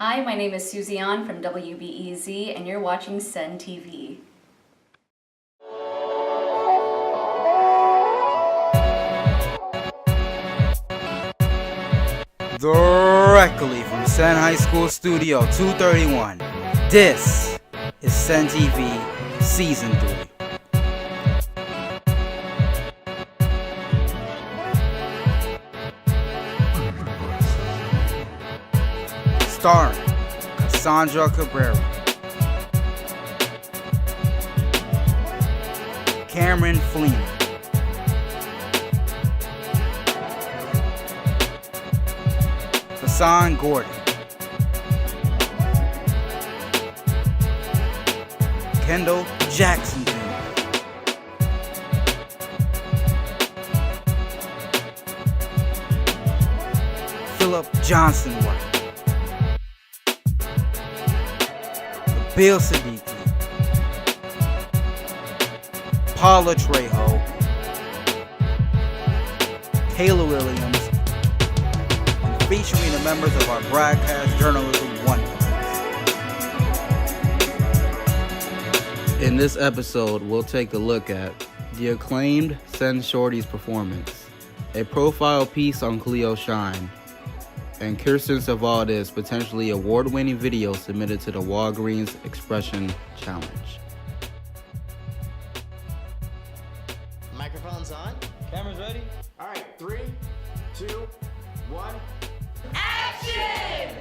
Hi, my name is Susie An from WBEZ, and you're watching Senn TV. Directly from Senn High School Studio 231, this is Senn TV Season 3. Starring Cassandra Cabrera, Kamryn Fleenor, Hasan Gordon, Kendall Jackson Jr., Philip Johnson White, Bill Siddiqui, Paula Trejo, Taylor Williams, and featuring the members of our broadcast journalism wonders. In this episode, we'll take a look at the acclaimed Senn Shorties performance, a profile piece on Cleo Shine, and Kirsten Ceralde's potentially award-winning video submitted to the Walgreens Expression Challenge. Microphone's on. Camera's ready? All right, 3, 2, 1. Action!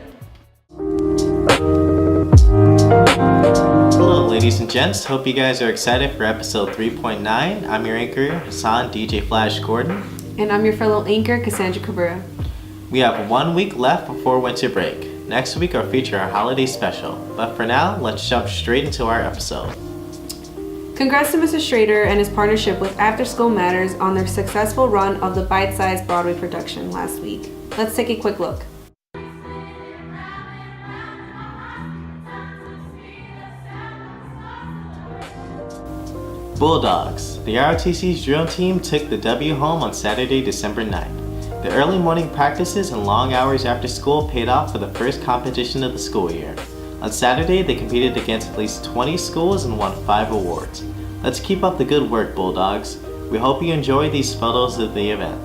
Hello, ladies and gents. Hope you guys are excited for episode 3.9. I'm your anchor, Hasan DJ Flash Gordon. And I'm your fellow anchor, Cassandra Cabrera. We have 1 week left before winter break. Next week I'll feature our holiday special. But for now, let's jump straight into our episode. Congrats to Mr. Schrader and his partnership with After School Matters on their successful run of the bite-sized Broadway production last week. Let's take a quick look. Bulldogs. The JROTC's drill team took the W home on Saturday, December 9th. The early morning practices and long hours after school paid off for the first competition of the school year. On Saturday, they competed against at least 20 schools and won 5 awards. Let's keep up the good work, Bulldogs. We hope you enjoy these photos of the event.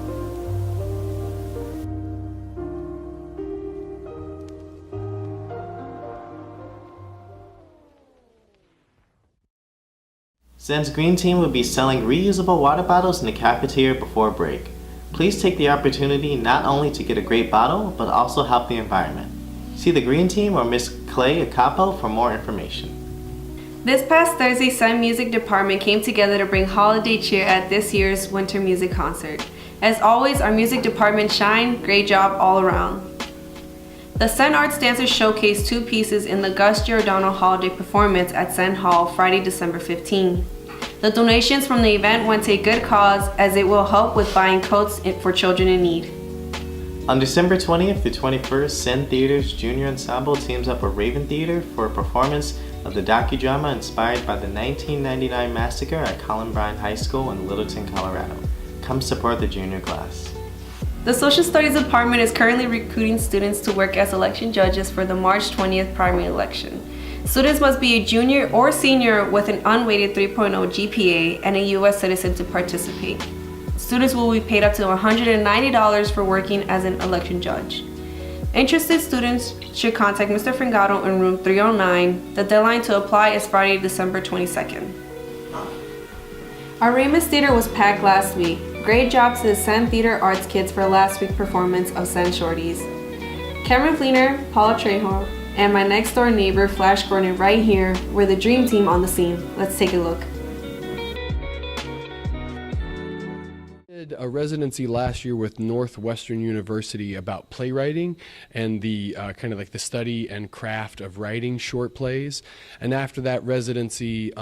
Senn's green team will be selling reusable water bottles in the cafeteria before break. Please take the opportunity not only to get a great bottle, but also help the environment. See the green team or Miss Clay Acapo for more information. This past Thursday, Senn Music Department came together to bring holiday cheer at this year's winter music concert. As always, our music department shined. Great job all around. The Senn Arts Dancers showcased 2 pieces in the Gus Giordano holiday performance at Senn Hall Friday, December 15. The donations from the event went to a good cause as it will help with buying coats for children in need. On December 20th through 21st, Senn Theater's Junior Ensemble teams up with Raven Theater for a performance of the docudrama inspired by the 1999 massacre at Columbine High School in Littleton, Colorado. Come support the junior class. The Social Studies Department is currently recruiting students to work as election judges for the March 20th primary election. Students must be a junior or senior with an unweighted 3.0 GPA and a U.S. citizen to participate. Students will be paid up to $190 for working as an election judge. Interested students should contact Mr. Fringato in room 309. The deadline to apply is Friday, December 22nd. Our Ramus Theater was packed last week. Great job to the Senn Theater Arts kids for last week's performance of Senn Shorties. Kamryn Fleenor, Paula Trejo, and my next door neighbor Flash Gordon right here were the dream team on the scene. Let's take a look. Did a residency last year with Northwestern University about playwriting and the kind of like the study and craft of writing short plays. And after that residency,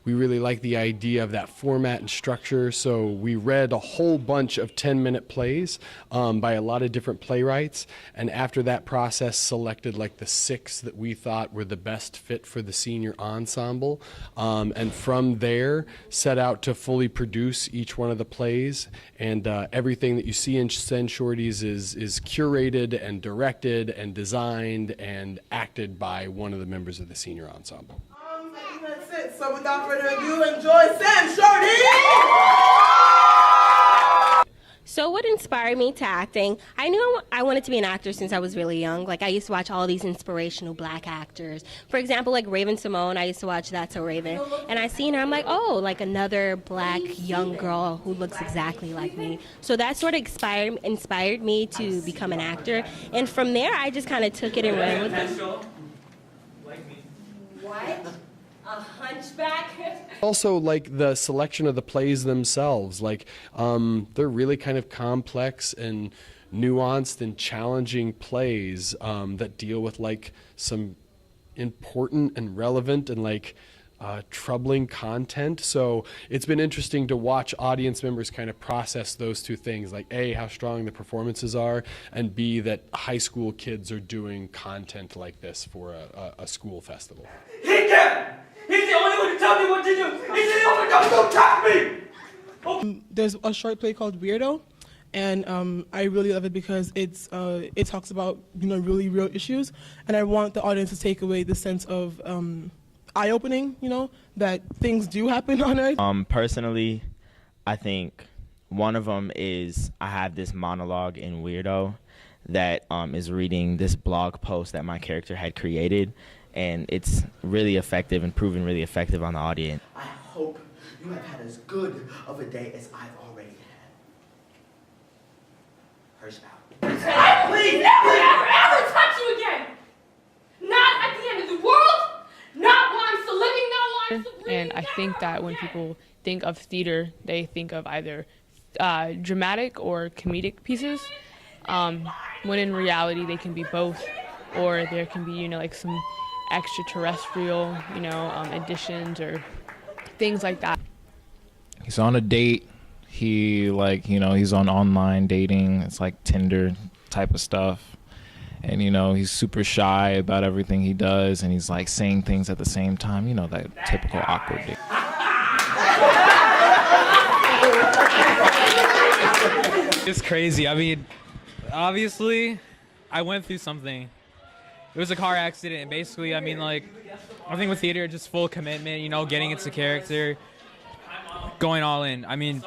We really like the idea of that format and structure, so we read a whole bunch of 10-minute plays by a lot of different playwrights, and after that process selected like the 6 that we thought were the best fit for the senior ensemble, and from there set out to fully produce each one of the plays, and everything that you see in Senn Shorties is curated and directed and designed and acted by one of the members of the senior ensemble. That's it. So without further ado, enjoy Senn Shorties! So what inspired me to acting? I knew I wanted to be an actor since I was really young. Like, I used to watch all these inspirational black actors. For example, like Raven Simone, I used to watch That's So Raven. And I seen her, I'm like, oh, like another black young girl who looks exactly like me. So that sort of inspired me to become an actor. And from there, I just kind of took it and ran with it. What? A hunchback? Also, like the selection of the plays themselves, like they're really kind of complex and nuanced and challenging plays that deal with like some important and relevant and like troubling content. So it's been interesting to watch audience members kind of process those two things, like A, how strong the performances are, and B, that high school kids are doing content like this for a school festival. He can! He's the only one to tell me what to do! He's the only one to attack me! There's a short play called Weirdo, and I really love it because it talks about, you know, really real issues, and I want the audience to take away the sense of eye-opening, you know, that things do happen on Earth. Personally, I think one of them is I have this monologue in Weirdo that is reading this blog post that my character had created, and it's really effective and proven really effective on the audience. I hope you have had as good of a day as I've already had. Hirsch out. I please, never, ever touch you again! Not at the end of the world! Not while I'm still living, not while I'm still breathing. And I think that when people think of theater, they think of either dramatic or comedic pieces, when in reality they can be both, or there can be, you know, like some extraterrestrial, you know, additions or things like that. He's on a date. He, like, you know, he's on online dating. It's like Tinder type of stuff. And, you know, he's super shy about everything he does, and he's like saying things at the same time, you know, that typical awkward date. It's crazy. I mean, obviously, I went through something. It was a car accident, and basically, I mean, like, I think with theater, just full commitment, you know, getting into character, going all in. I mean,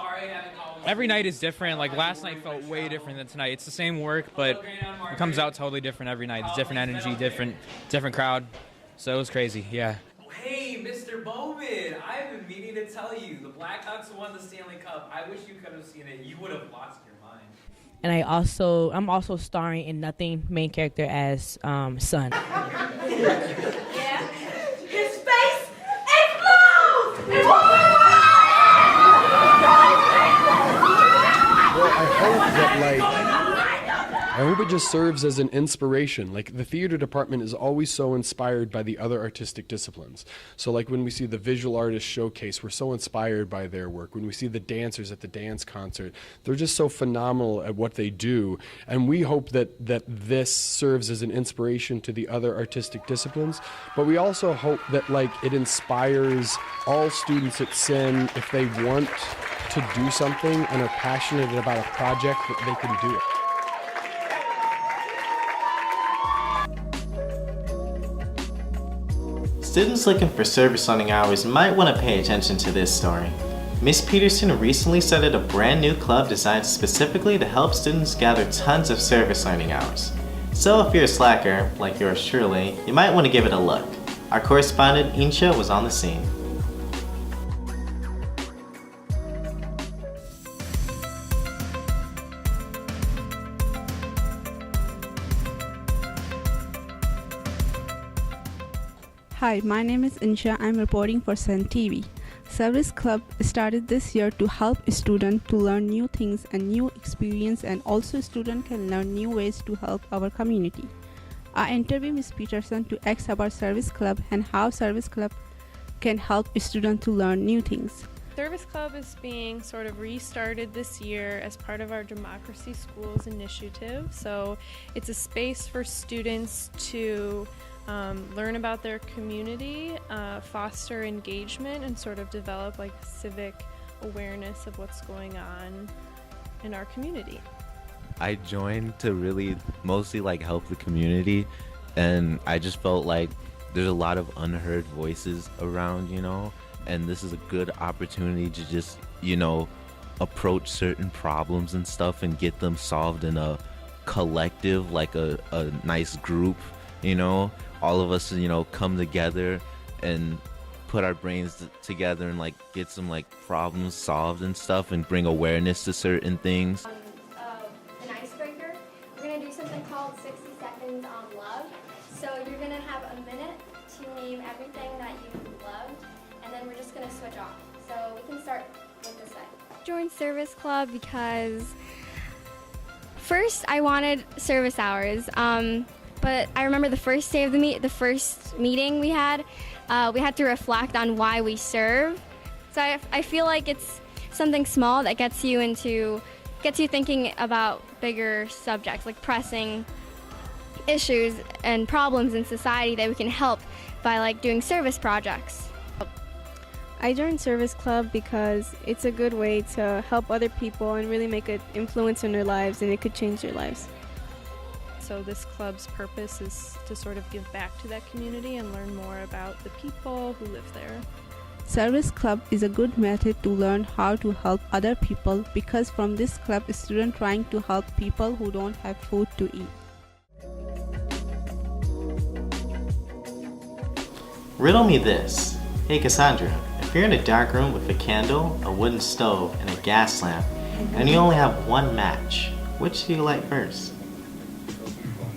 every night is different. Like, last night felt way different than tonight. It's the same work, but it comes out totally different every night. It's different energy, different crowd. So it was crazy, yeah. Hey, Mr. Bowman, I've been meaning to tell you, the Blackhawks won the Stanley Cup. I wish you could have seen it. You would have lost your mind. And I'm also starring in Nothing, main character as Son. Yeah. His face explodes! Well, I hope it just serves as an inspiration. Like, the theater department is always so inspired by the other artistic disciplines. So, like, when we see the visual artists showcase, we're so inspired by their work. When we see the dancers at the dance concert, they're just so phenomenal at what they do. And we hope that this serves as an inspiration to the other artistic disciplines. But we also hope that, like, it inspires all students at Senn, if they want to do something and are passionate about a project, that they can do it. Students looking for service learning hours might want to pay attention to this story. Miss Peterson recently started a brand new club designed specifically to help students gather tons of service learning hours. So if you're a slacker, like yours truly, you might want to give it a look. Our correspondent Insha was on the scene. Hi, my name is Insha. I'm reporting for Senn TV. Service Club started this year to help students to learn new things and new experience, and also students can learn new ways to help our community. I interviewed Ms. Peterson to ask about Service Club and how Service Club can help students to learn new things. Service Club is being sort of restarted this year as part of our Democracy Schools initiative. So it's a space for students to learn about their community, foster engagement, and sort of develop like civic awareness of what's going on in our community. I joined to really mostly like help the community, and I just felt like there's a lot of unheard voices around, you know, and this is a good opportunity to just, you know, approach certain problems and stuff and get them solved in a collective, like a nice group, you know, all of us, you know, come together and put our brains together and like get some like problems solved and stuff and bring awareness to certain things. An icebreaker. We're going to do something called 60 Seconds on Love. So you're going to have a minute to name everything that you loved, and then we're just going to switch off. So we can start with this side. Joined Service Club because first I wanted service hours, but I remember the first day of the first meeting we had to reflect on why we serve. So I feel like it's something small that gets you thinking about bigger subjects, like pressing issues and problems in society that we can help by like doing service projects. I joined Service Club because it's a good way to help other people and really make an influence in their lives, and it could change their lives. So this club's purpose is to sort of give back to that community and learn more about the people who live there. Service Club is a good method to learn how to help other people, because from this club, a student trying to help people who don't have food to eat. Riddle me this. Hey Cassandra, if you're in a dark room with a candle, a wooden stove, and a gas lamp, and you only have one match, which do you light first?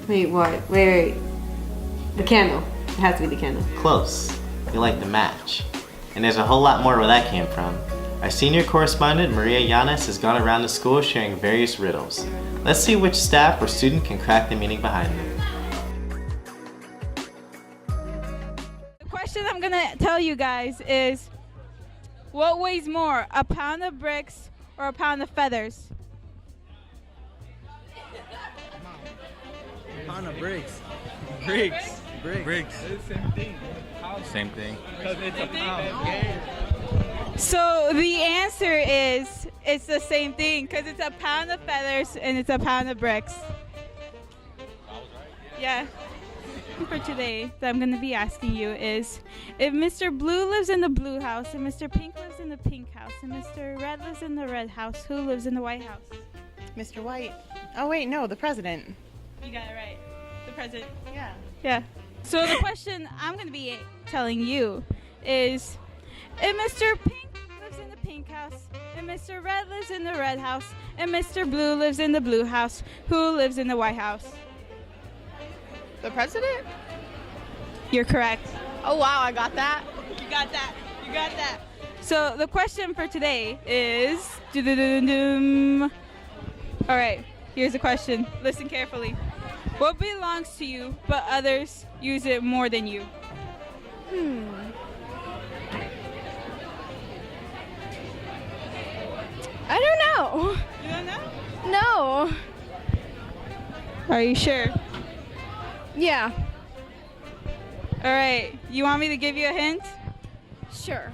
Wait, what? Wait. The candle. It has to be the candle. Close. You light the match. And there's a whole lot more where that came from. Our senior correspondent, Maria Yanez, has gone around the school sharing various riddles. Let's see which staff or student can crack the meaning behind them. The question I'm gonna tell you guys is, what weighs more, a pound of bricks or a pound of feathers? Pound of bricks. Bricks. Bricks. It's the same thing. Same thing. Because it's a pound. So the answer is, it's the same thing, because it's a pound of feathers and it's a pound of bricks. Yeah. For today that I'm going to be asking you is, if Mr. Blue lives in the blue house, and Mr. Pink lives in the pink house, and Mr. Red lives in the red house, who lives in the White House? Mr. White. Oh wait, no, the president. You got it right. The president. Yeah. Yeah. So the question I'm going to be telling you is, if Mr. Pink lives in the pink house, and Mr. Red lives in the red house, and Mr. Blue lives in the blue house, who lives in the White House? The president? You're correct. Oh wow, I got that. You got that. You got that. So the question for today is, doo-doo-doo-doo-doo. All right, here's the question. Listen carefully. What belongs to you, but others use it more than you? I don't know. You don't know? No. Are you sure? Yeah. All right. You want me to give you a hint? Sure.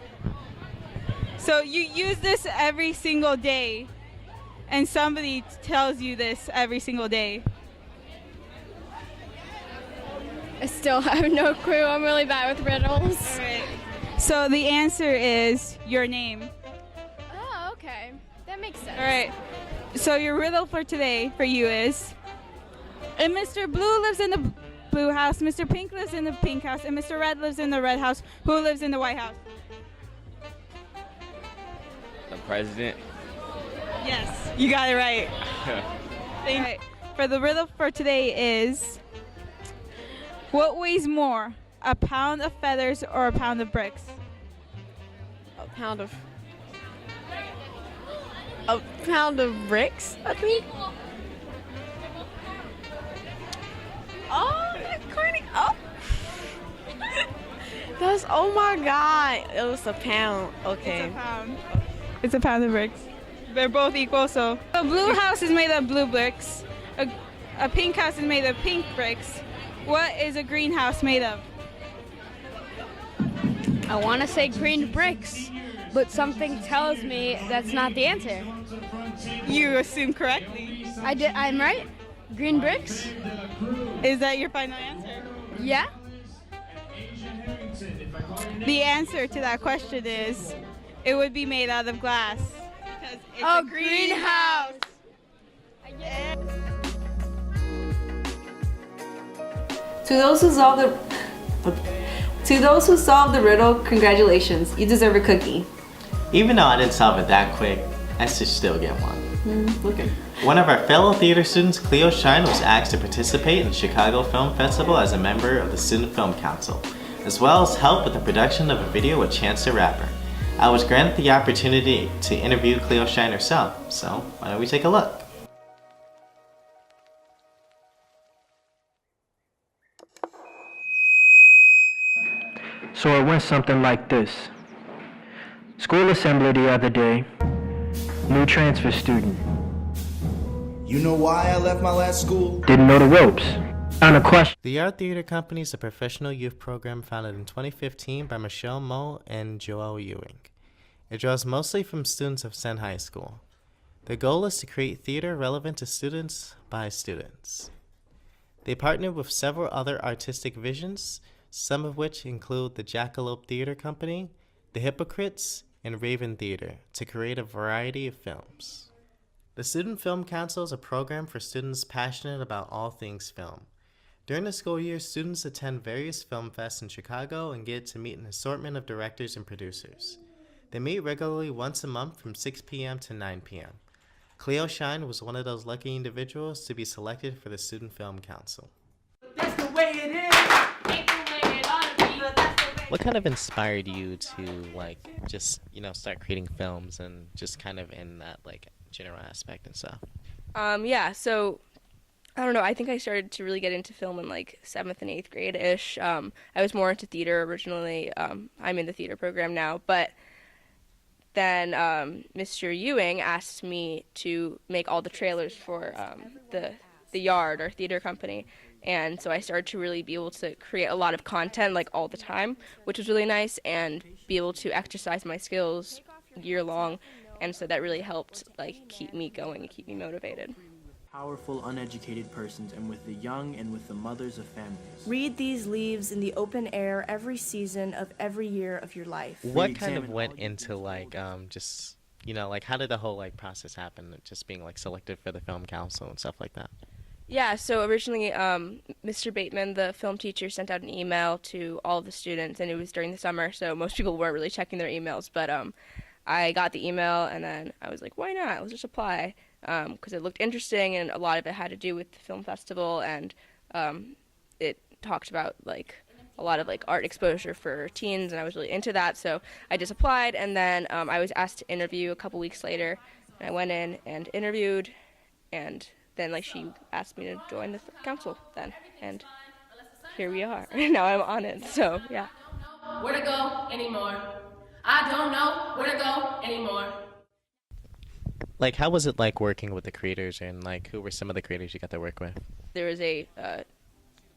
So you use this every single day, and somebody tells you this every single day. I still have no clue. I'm really bad with riddles. All right. So the answer is your name. Oh, okay. That makes sense. All right. So your riddle for today for you is, if Mr. Blue lives in the blue house, Mr. Pink lives in the pink house, and Mr. Red lives in the red house, who lives in the White House? The president. Yes. You got it right. Thank you. For the riddle for today is, what weighs more, a pound of feathers or a pound of bricks? A pound of bricks, I think. Oh, that's corny. Oh. That was Oh my God. It was a pound. Okay. It's a pound. It's a pound of bricks. They're both equal, so. A blue house is made of blue bricks. A pink house is made of pink bricks. What is a green house made of? I want to say green bricks, but something tells me that's not the answer. You assume correctly. I'm right? Green bricks? Is that your final answer? Yeah? The answer to that question is it would be made out of glass. Because it's a greenhouse. To those who solved the riddle, congratulations. You deserve a cookie. Even though I didn't solve it that quick, I should still get one. Okay. One of our fellow theater students, Cleo Shine, was asked to participate in the Chicago Film Festival as a member of the Student Film Council, as well as help with the production of a video with Chance the Rapper. I was granted the opportunity to interview Cleo Shine herself, so why don't we take a look? So it went something like this. School assembly the other day. New transfer student. You know why I left my last school? Didn't know the ropes. On a question. The Yard Theater Company is a professional youth program founded in 2015 by Michelle Moe and Joel Ewing. It draws mostly from students of Senn High School. Their goal is to create theater relevant to students by students. They partnered with several other artistic visions, some of which include the Jackalope Theater Company, the Hypocrites, and Raven Theater, to create a variety of films. The Student Film Council is a program for students passionate about all things film. During the school year, students attend various film fests in Chicago and get to meet an assortment of directors and producers. They meet regularly once a month from 6 p.m. to 9 p.m. Cleo Shine was one of those lucky individuals to be selected for the Student Film Council. That's the way it is. Ain't the way it ought to be, but that's the way. What kind of inspired you to just start creating films and just kind of in that general aspect and stuff? Yeah, so I don't know, I think I started to really get into film in 7th and 8th grade-ish. I was more into theater originally. I'm in the theater program now, but then Mr. Ewing asked me to make all the trailers for the Yard, our theater company. And so I started to really be able to create a lot of content all the time, which was really nice, and be able to exercise my skills year long. And so that really helped keep me going and keep me motivated. Powerful, uneducated persons, and with the young and with the mothers of families. Read these leaves in the open air every season of every year of your life. What kind of went into just how did the whole process happen, just being selected for the film council and stuff like that? Yeah, so originally Mr. Bateman, the film teacher, sent out an email to all of the students, and it was during the summer, so most people weren't really checking their emails, but I got the email, and then I was like, why not? Let's just apply, because it looked interesting, and a lot of it had to do with the film festival, and it talked about a lot of art exposure for teens, and I was really into that, so I just applied, and then I was asked to interview a couple weeks later, and I went in and interviewed, and then she asked me to join the council then, and here we are. Now I'm on it, so yeah. Where to go anymore? I don't know where to go anymore. How was it working with the creators, and who were some of the creators you got to work with? There was a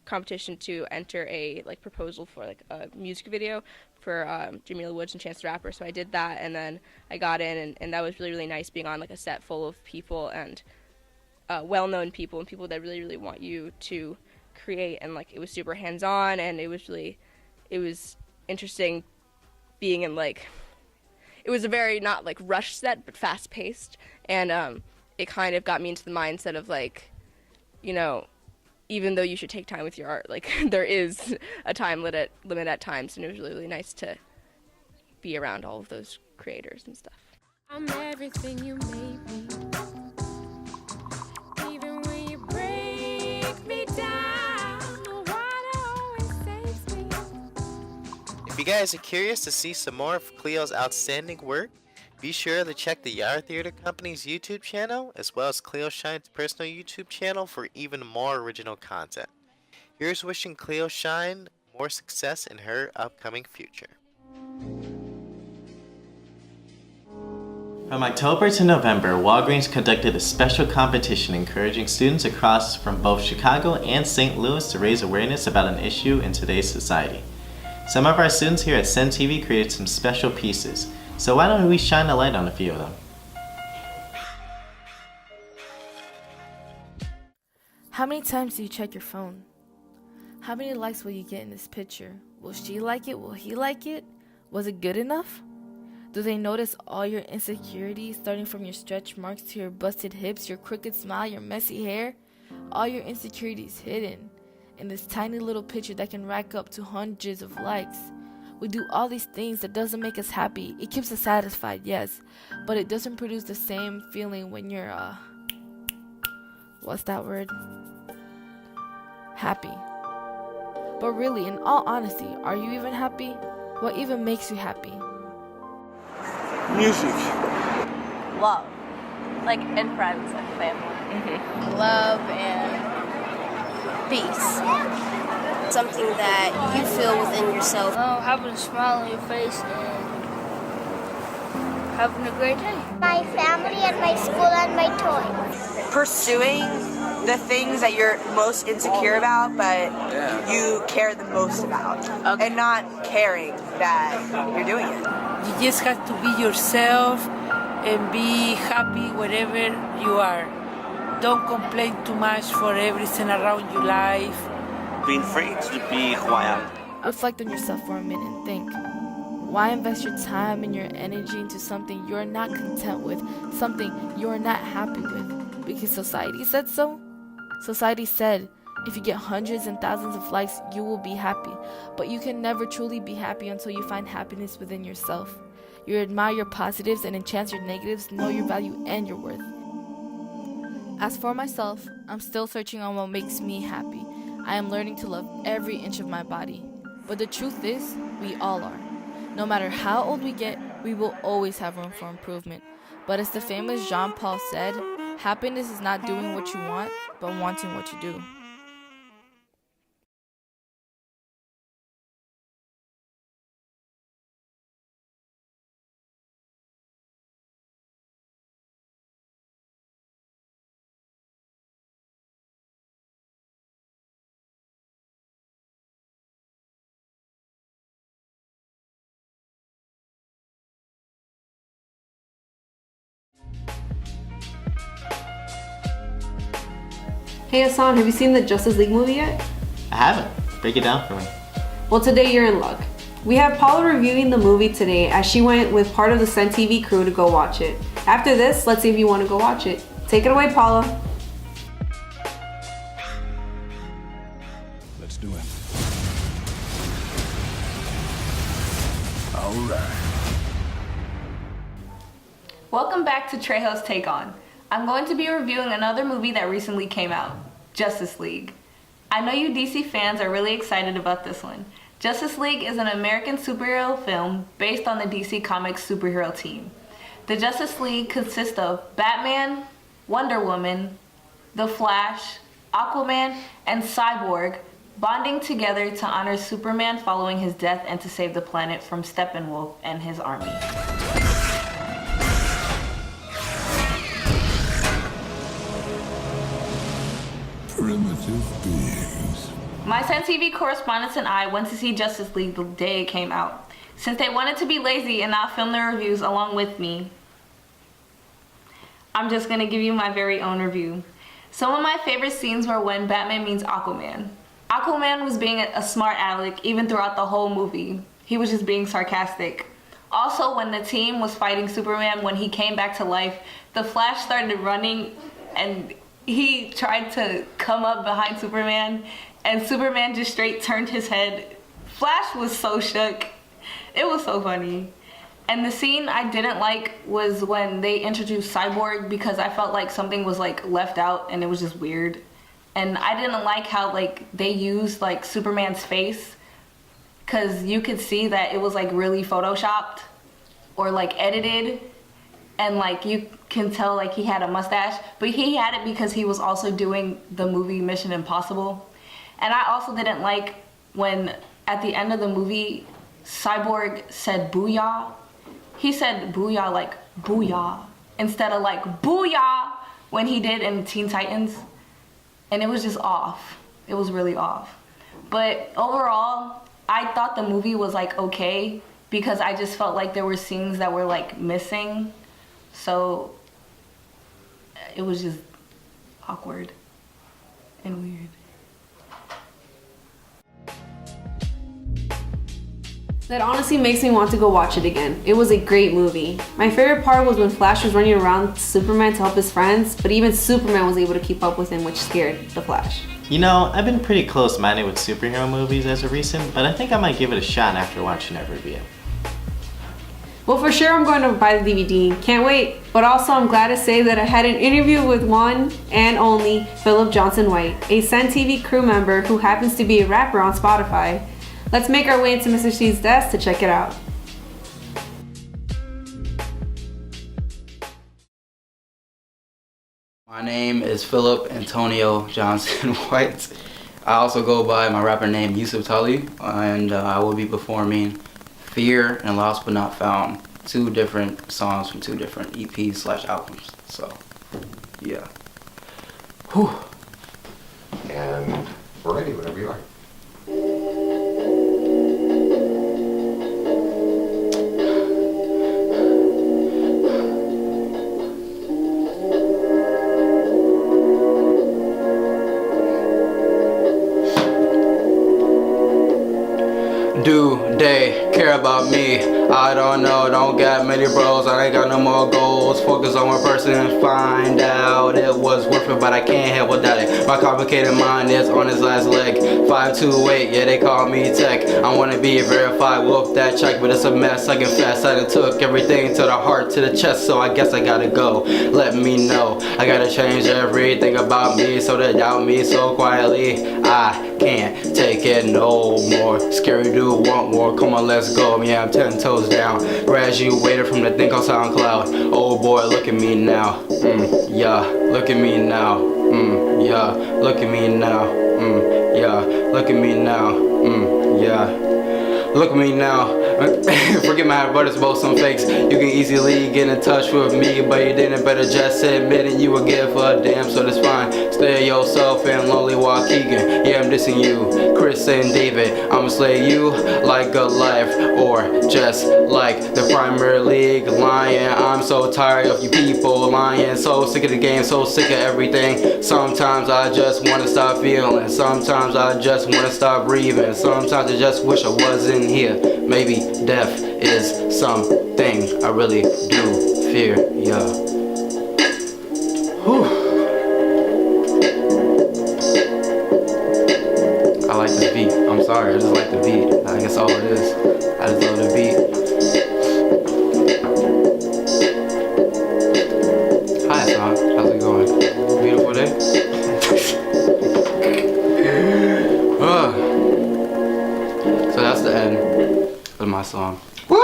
competition to enter a proposal for a music video for Jamila Woods and Chance the Rapper, so I did that, and then I got in, and that was really, really nice being on a set full of people and well-known people and people that really, really want you to create, and it was super hands-on, and it was interesting being in it was a very not rushed set, but fast-paced, and it kind of got me into the mindset of even though you should take time with your art, there is a time limit at times, and it was really, really nice to be around all of those creators and stuff. I'm everything you made me. Even when you break me down, the water always saves me. If you guys are curious to see some more of Cleo's outstanding work, be sure to check the Yard Theater Company's YouTube channel, as well as Cleo Shine's personal YouTube channel for even more original content. Here's wishing Cleo Shine more more success in her upcoming future. From October to November, Walgreens conducted a special competition encouraging students across from both Chicago and St. Louis to raise awareness about an issue in today's society. Some of our students here at Senn TV created some special pieces, so why don't we shine a light on a few of them? How many times do you check your phone? How many likes will you get in this picture? Will she like it? Will he like it? Was it good enough? Do they notice all your insecurities, starting from your stretch marks to your busted hips, your crooked smile, your messy hair? All your insecurities hidden in this tiny little picture that can rack up to hundreds of likes. We do all these things that doesn't make us happy. It keeps us satisfied, yes, but it doesn't produce the same feeling when you're, what's that word? Happy. But really, in all honesty, are you even happy? What even makes you happy? Music. Love. Like, and friends and family. Love and peace. Something that you feel within yourself. Having a smile on your face and having a great day. My family and my school and my toys. Pursuing the things that you're most insecure about, but you care the most about. Okay. And not caring that you're doing it. You just have to be yourself and be happy wherever you are. Don't complain too much for everything around your life. Being free to be who I am. Reflect on yourself for a minute and think. Why invest your time and your energy into something you're not content with, something you're not happy with? Because society said so? Society said, if you get hundreds and thousands of likes, you will be happy. But you can never truly be happy until you find happiness within yourself. You admire your positives and enchant your negatives, know your value and your worth. As for myself, I'm still searching on what makes me happy. I am learning to love every inch of my body. But the truth is, we all are. No matter how old we get, we will always have room for improvement. But as the famous Jean-Paul said, happiness is not doing what you want, but wanting what you do. Hey Hasan, have you seen the Justice League movie yet? I haven't. Break it down for me. Well, today you're in luck. We have Paula reviewing the movie today as she went with part of the Senn TV crew to go watch it. After this, let's see if you want to go watch it. Take it away, Paula. Let's do it. All right. Welcome back to Trejo's Take On. I'm going to be reviewing another movie that recently came out, Justice League. I know you DC fans are really excited about this one. Justice League is an American superhero film based on the DC Comics superhero team. The Justice League consists of Batman, Wonder Woman, The Flash, Aquaman, and Cyborg bonding together to honor Superman following his death and to save the planet from Steppenwolf and his army. Primitive beings. My Senn TV correspondents and I went to see Justice League the day it came out. Since they wanted to be lazy and not film their reviews along with me, I'm just gonna give you my very own review. Some of my favorite scenes were when Batman meets Aquaman. Aquaman was being a smart aleck even throughout the whole movie. He was just being sarcastic. Also, when the team was fighting Superman, when he came back to life, the Flash started running and he tried to come up behind Superman and Superman just straight turned his head. Flash was so shook. It was so funny. And the scene I didn't like was when they introduced Cyborg because I felt like something was like left out and it was just weird. And I didn't like how like they used like Superman's face because you could see that it was like really photoshopped or like edited. And like you can tell like he had a mustache, but he had it because he was also doing the movie Mission Impossible. And I also didn't like when at the end of the movie, Cyborg said booyah. He said booyah like booyah instead of like booyah when he did in Teen Titans. And it was just off. It was really off. But overall, I thought the movie was like okay because I just felt like there were scenes that were like missing. So it was just awkward and weird. That honestly makes me want to go watch it again. It was a great movie. My favorite part was when Flash was running around Superman to help his friends, but even Superman was able to keep up with him, which scared the Flash. You know, I've been pretty close-minded with superhero movies as of recent, but I think I might give it a shot after watching that review. Well, for sure I'm going to buy the DVD. Can't wait. But also I'm glad to say that I had an interview with one and only Philip Johnson White, a Senn TV crew member who happens to be a rapper on Spotify. Let's make our way into Mr. C's desk to check it out. My name is Philip Antonio Johnson White. I also go by my rapper name Yousuf, and I will be performing Fear and Lost But Not Found, 2 different songs from 2 different EPs/albums. So, yeah. Whew. And we're ready whenever you are. Do they care about me? I don't know, don't got many bros, I ain't got no more goals. Focus on one person and find out it was worth it, but I can't help without it. My complicated mind is on its last leg. 528, yeah, they call me tech. I wanna be verified, whoop that check, but it's a mess. I confess, I done took everything to the heart, to the chest, so I guess I gotta go. Let me know, I gotta change everything about me, so they doubt me so quietly. I can't take it no more. Scary dude, want more, come on, let's go. Yeah, I'm 10 toes down, graduated from the thing called SoundCloud. Oh boy, look at me now, yeah, look at me now, yeah, look at me now, yeah, look at me now, yeah, look at me now. Forget my brothers, both some fakes. You can easily get in touch with me, but you didn't. Better just admit it, you would give a damn, so that's fine. Stay yourself and lonely Waukegan. Yeah, I'm dissing you, Chris and David. I'ma slay you like a life, or just like the Premier League lying. I'm so tired of you people lying, so sick of the game, so sick of everything. Sometimes I just wanna stop feeling, sometimes I just wanna stop breathing, sometimes I just wish I wasn't here. Maybe death is something I really do fear, yeah. Whew. I like this beat. I'm sorry, I just like the beat. I guess all it is. I just love the beat. Hi, Hasan. How's it going? Beautiful day? So that's the end of my song. Woo!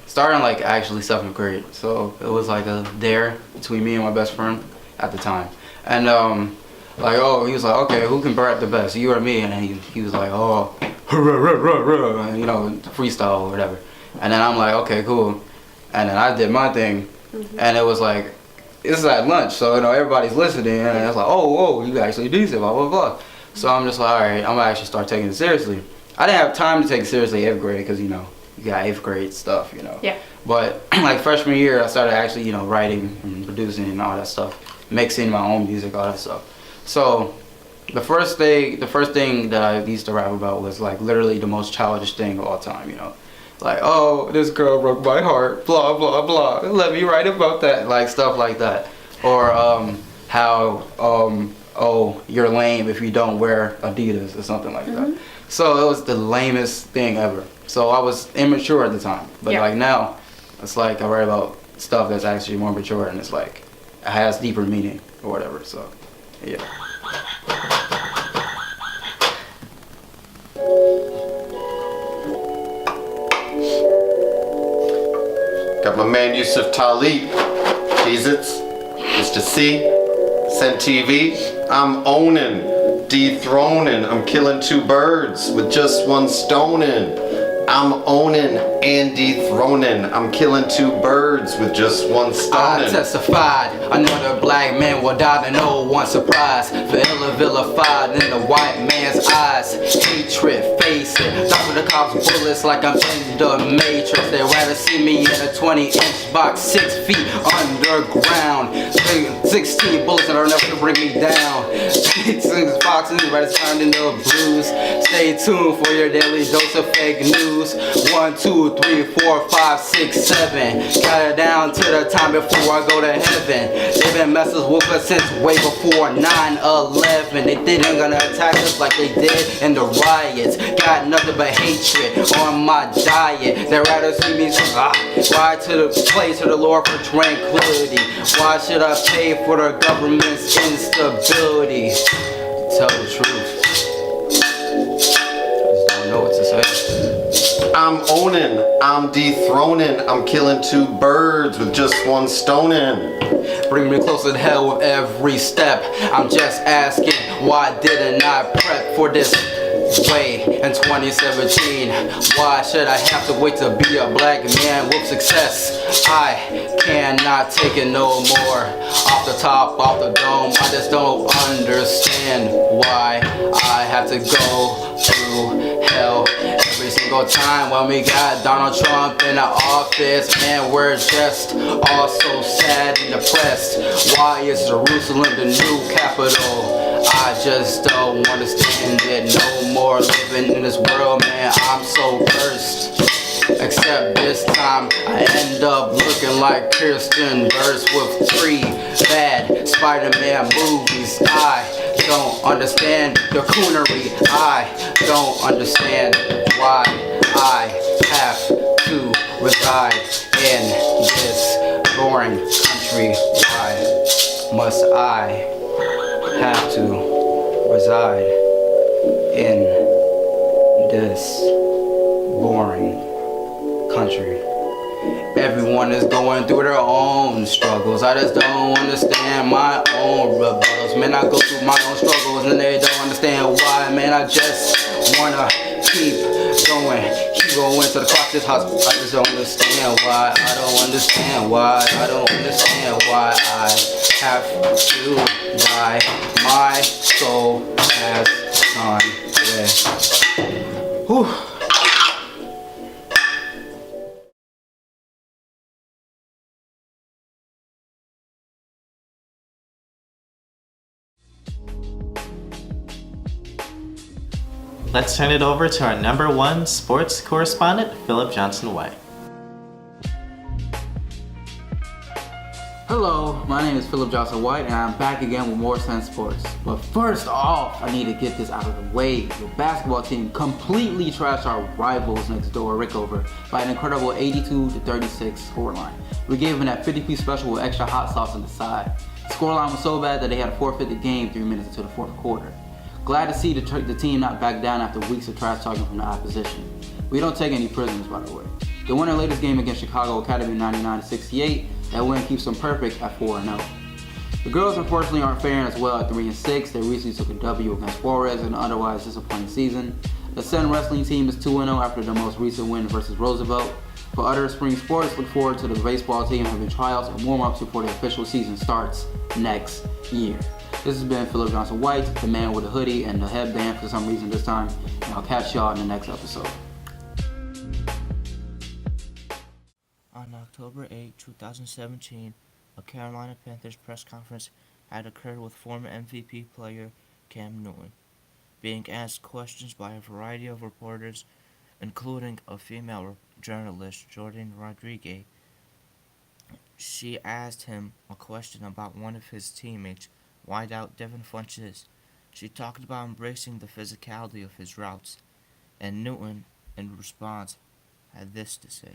Starting like actually 7th grade, so it was like a dare between me and my best friend at the time, and like, oh, he was like, okay, who can rap the best, you or me? And he was like, oh, you know, freestyle or whatever, and then I'm like, okay, cool, and then I did my thing, and it was like, this is at lunch, so you know everybody's listening, and it's like, oh, whoa, you actually decent, blah blah blah. So I'm just like, all right, I'm gonna actually start taking it seriously. I didn't have time to take it seriously 8th grade because, you know, you got 8th grade stuff, you know. Yeah. But like freshman year, I started actually, you know, writing and producing and all that stuff, mixing my own music, all that stuff. So the first thing that I used to rap about was like literally the most childish thing of all time, you know. Like, oh, this girl broke my heart, blah blah blah. Let me write about that, like stuff like that. Or how oh, you're lame if you don't wear Adidas or something like that. So it was the lamest thing ever. So I was immature at the time, but like now, it's like I write about stuff that's actually more mature and it's like, it has deeper meaning or whatever, so yeah. Got my man Yousuf Talib, Cheez-Its, Mr. C, Senn TV. I'm owning dethroning. I'm killing two birds with just one stone in. I'm owning and dethroning. I'm killing two birds with just one stone I in. testified, another black man will die to no one surprise. Forever vilified in the white man's eyes. Hatred, face it. Stop with the cops' bullets like I'm in the Matrix. They'd rather see me in a 20-inch box, 6 feet underground. 16 bullets that are enough to bring me down. 6 boxes, rather turned into blues. Stay tuned for your daily dose of fake news. 1, 2, 3, 4, 5, 6, 7. Got it down to the time before I go to heaven. They've been messing with us since way before 9/11. They didn't gonna attack us like they did in the riots. Got nothing but hatred on my diet. They'd rather see me ride to the place of the Lord for tranquility. Why should I pay for the government's instability? Tell the truth. Just don't know what to say. I'm owning, I'm dethroning, I'm killing two birds with just one stone in. Bring me closer to hell with every step. I'm just asking, why didn't I prep for this way in 2017? Why should I have to wait to be a black man with success? I cannot take it no more. Off the top, off the dome, I just don't understand why I have to go through hell every single time when we got Donald Trump in the office, and we're just all so sad and depressed. Why is Jerusalem the new capital? I just don't understand it no more. Living in this world, man, I'm so cursed. Except this time I end up looking like Kirsten verse with 3 bad Spider-Man movies. I don't understand the coonery. I don't understand why I have to reside in this boring country. Why must I have to reside in this boring country? Everyone is going through their own struggles. I just don't understand my own rebels. Man, I go through my own struggles and they don't understand why. Man, I just wanna keep going. Keep going to the clock this hospital. I just don't understand why. I don't understand why. I don't understand why I have to die. My soul has gone away. Whew. Let's turn it over to our #1 sports correspondent, Philip Johnson White. Hello, my name is Philip Johnson White, and I'm back again with more Senn Sports. But first off, I need to get this out of the way. The basketball team completely trashed our rivals next door, Rickover, by an incredible 82-36 scoreline. We gave them that 50-piece special with extra hot sauce on the side. The scoreline was so bad that they had to forfeit the game 3 minutes into the fourth quarter. Glad to see the team not back down after weeks of trash talking from the opposition. We don't take any prisoners, by the way. They won their latest game against Chicago Academy 99-68. That win keeps them perfect at 4-0. The girls unfortunately aren't faring as well at 3-6. They recently took a W against Juarez in an otherwise disappointing season. The Senn wrestling team is 2-0 after their most recent win versus Roosevelt. For other spring sports, look forward to the baseball team having tryouts and warm-ups before the official season starts next year. This has been Philip Johnson White, the man with a hoodie and the headband for some reason this time, and I'll catch y'all in the next episode. On October 8, 2017, a Carolina Panthers press conference had occurred with former MVP player Kamryn being asked questions by a variety of reporters, including a female journalist, Jordan Rodriguez. She asked him a question about one of his teammates, wideout Devin Funchess. She talked about embracing the physicality of his routes, and Newton, in response, had this to say.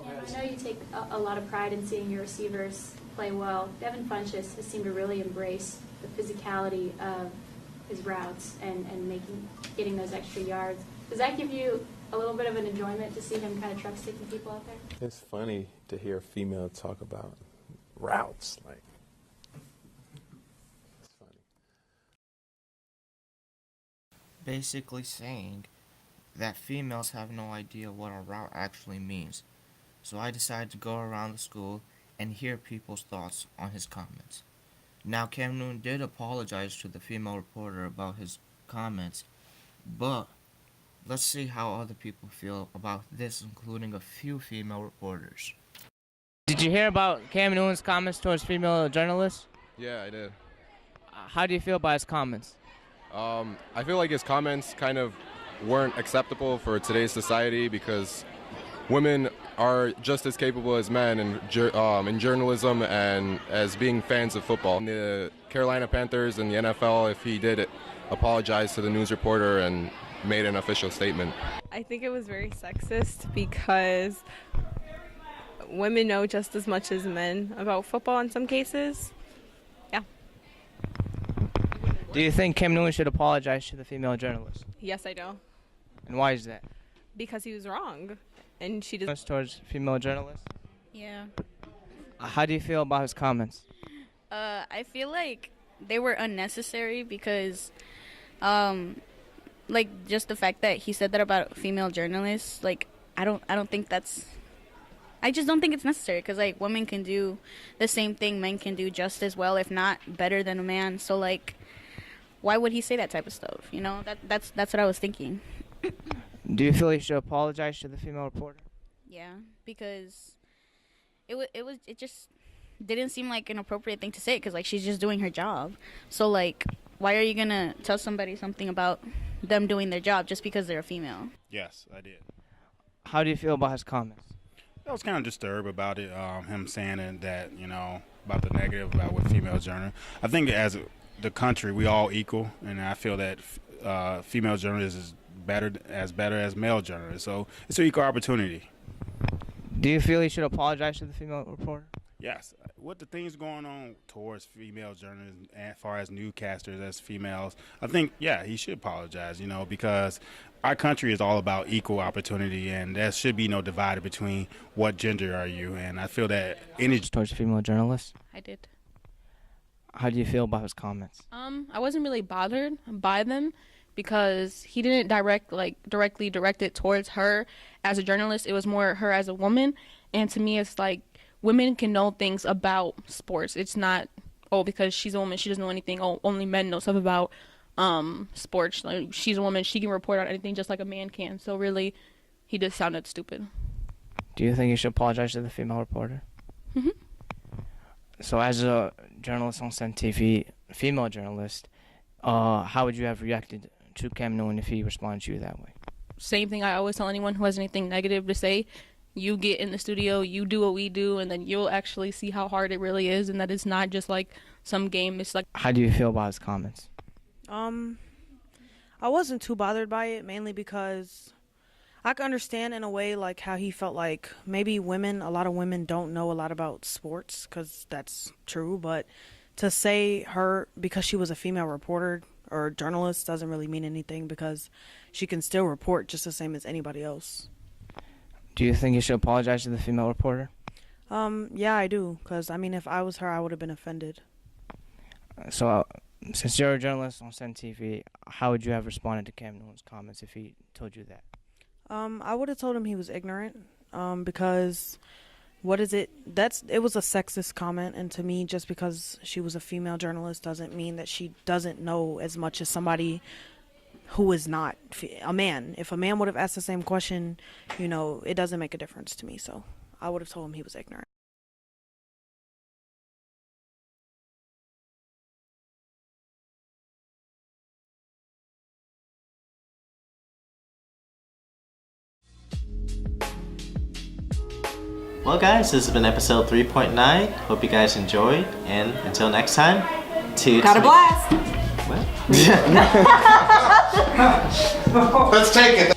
I know you take a lot of pride in seeing your receivers play well. Devin Funchess has seemed to really embrace the physicality of his routes and getting those extra yards. Does that give you a little bit of an enjoyment to see him kind of truck sticking people out there? It's funny to hear a female talk about routes. Like, it's funny. basically saying that females have no idea what a route actually means. So I decided to go around the school and hear people's thoughts on his comments. Now, Kamryn did apologize to the female reporter about his comments, but let's see how other people feel about this, including a few female reporters. Did you hear about Kamryn's comments towards female journalists? Yeah, I did. How do you feel about his comments? I feel like his comments kind of weren't acceptable for today's society because women are just as capable as men in journalism and as being fans of football. The Carolina Panthers and the NFL, if he did apologize to the news reporter and made an official statement. I think it was very sexist because women know just as much as men about football in some cases. Yeah. Do you think Kamryn should apologize to the female journalist? Yes, I do. And why is that? Because he was wrong. And she does. Towards female journalists? Yeah. How do you feel about his comments? I feel like they were unnecessary because, like, just the fact that he said that about female journalists, like, I don't think that's, I just don't think it's necessary because, like, women can do the same thing men can do just as well, if not better than a man. So, like, why would he say that type of stuff? You know, that's what I was thinking. Do you feel he should apologize to the female reporter? Yeah, because it just didn't seem like an appropriate thing to say because, like, she's just doing her job. So, like, why are you going to tell somebody something about them doing their job just because they're a female? Yes, I did. How do you feel about his comments? I was kind of disturbed about it, him saying that, you know, about the negative about with female journalists. I think as the country, we all equal, and I feel that female journalists is better as male journalists. So it's an equal opportunity. Do you feel he should apologize to the female reporter? Yes. With the things going on towards female journalists, as far as newscasters as females, I think, yeah, he should apologize, you know, because our country is all about equal opportunity, and there should be no divide between what gender are you. And I feel that any towards female journalists? I did. How do you feel about his comments? I wasn't really bothered by them because he didn't directly direct it towards her as a journalist. It was more her as a woman. And to me, it's like women can know things about sports. It's not, oh, because she's a woman, she doesn't know anything. Oh, only men know stuff about sports. Like, she's a woman, she can report on anything just like a man can. So really, he just sounded stupid. Do you think he should apologize to the female reporter? Mm-hmm. So as a journalist on Senn TV, female journalist, how would you have reacted to Kamryn if he responded to you that way? Same thing I always tell anyone who has anything negative to say. You get in the studio, you do what we do, and then you'll actually see how hard it really is, and that it's not just like some game. It's like. How do you feel about his comments? I wasn't too bothered by it, mainly because I can understand in a way like how he felt like maybe a lot of women don't know a lot about sports, because that's true, but to say her because she was a female reporter or journalist doesn't really mean anything because she can still report just the same as anybody else. Do you think you should apologize to the female reporter? Yeah, I do, because I mean, if I was her, I would have been offended. So since you're a journalist on Senn TV, how would you have responded to Kamryn's comments if he told you that? I would have told him he was ignorant, because what is it? It was a sexist comment, and to me, just because she was a female journalist doesn't mean that she doesn't know as much as somebody who is not a man. If a man would have asked the same question, you know, it doesn't make a difference to me, so I would have told him he was ignorant. Well guys, this has been episode 3.9. Hope you guys enjoyed, and until next time, Got a blast! What? Let's take it.